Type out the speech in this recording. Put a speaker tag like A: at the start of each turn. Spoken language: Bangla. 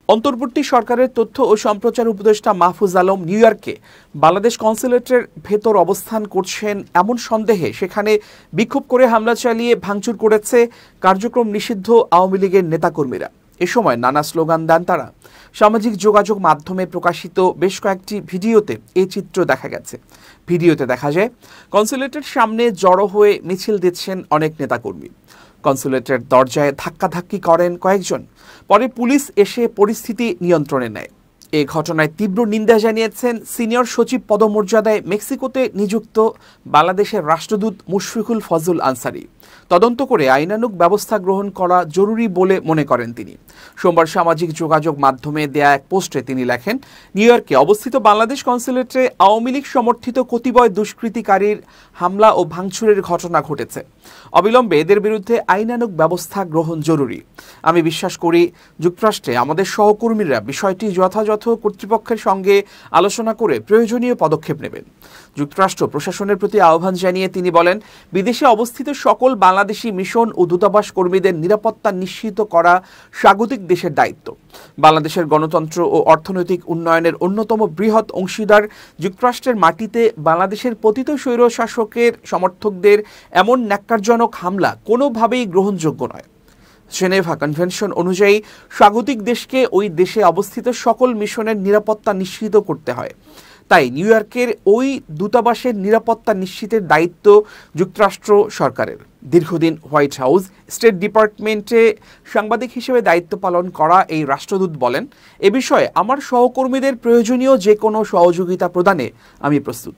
A: অন্তর্বর্তী সরকারের তথ্য ও সম্প্রচার উপদেষ্টা মাহফুজ আলম নিউ ইয়র্কে বাংলাদেশ কনসুলেটের ভেতর অবস্থান করছেন এমন সন্দেহে সেখানে বিক্ষোভ করে হামলা চালিয়ে ভাঙচুর করেছে কার্যক্রম নিষিদ্ধ আওয়ামী লীগের নেতাকর্মীরা। এ সময় নানা স্লোগান দেন তারা। সামাজিক যোগাযোগ মাধ্যমে প্রকাশিত বেশ কয়েকটি ভিডিওতে এই চিত্র দেখা গেছে। ভিডিওতে দেখা যায় কনসুলেটের সামনে জড়ো হয়ে মিছিল দিচ্ছেন অনেক নেতাকর্মী। কনসুলেটের দরজায় ধাক্কাধাক্কি করেন কয়েকজন, পরে পুলিশ এসে পরিস্থিতি নিয়ন্ত্রণে নেয়। এ ঘটনায় তীব্র নিন্দা জানিয়েছেন সিনিয়র সচিব পদমর্যাদায় মেক্সিকোতে নিযুক্ত বাংলাদেশের রাষ্ট্রদূত মুশফিকুল ফজল আনসারি। তদন্ত করে আইনানুগ ব্যবস্থা গ্রহণ করা জরুরি বলে মনে করেন তিনি। সোমবার সামাজিক যোগাযোগ মাধ্যমে দেয়া এক পোস্টে তিনি লেখেন, নিউ ইয়র্কে অবস্থিত বাংলাদেশ কনসুলেটে আওয়ামী লীগ সমর্থিত কতিপয় দুষ্কৃতিকারীর হামলা ও ভাঙচুরের ঘটনা ঘটেছে। অবিলম্বে এদের বিরুদ্ধে আইনানুগ ব্যবস্থা গ্রহণ জরুরি। আমি বিশ্বাস করি যুক্তরাষ্ট্রে আমাদের সহকর্মীরা বিষয়টি যথাযথ কর্তৃপক্ষের সঙ্গে আলোচনা করে প্রয়োজনীয় পদক্ষেপ নেবেন। যুক্তরাষ্ট্র প্রশাসনের প্রতি আহ্বান জানিয়ে তিনি বলেন, বিদেশে অবস্থিত সকল বাংলাদেশি মিশন ও দূতাবাস কর্মীদের নিরাপত্তা নিশ্চিত করা স্বাগতিক দেশের দায়িত্ব। বাংলাদেশের গণতন্ত্র ও অর্থনৈতিক উন্নয়নের অন্যতম বৃহৎ অংশীদার যুক্তরাষ্ট্রের মাটিতে বাংলাদেশের পতিত স্বৈরশাসকের সমর্থকদের এমন ন্যাক্কারজনক হামলা কোনোভাবেই গ্রহণযোগ্য নয়। জেনেভা কনভেনশন অনুযায়ী স্বাগতিক দেশকে ওই দেশে অবস্থিত সকল মিশনের নিরাপত্তা নিশ্চিত করতে হয়। তাই নিউ ইয়র্কের ওই দূতাবাসের নিরাপত্তা নিশ্চিতের দায়িত্ব যুক্তরাষ্ট্র সরকারের। দীর্ঘদিন হোয়াইট হাউস, স্টেট ডিপার্টমেন্টে সাংবাদিক হিসেবে দায়িত্ব পালন করা এই রাষ্ট্রদূত বলেন, এ বিষয়ে আমার সহকর্মীদের প্রয়োজনীয় যে কোনো সহযোগিতা প্রদানে আমি প্রস্তুত।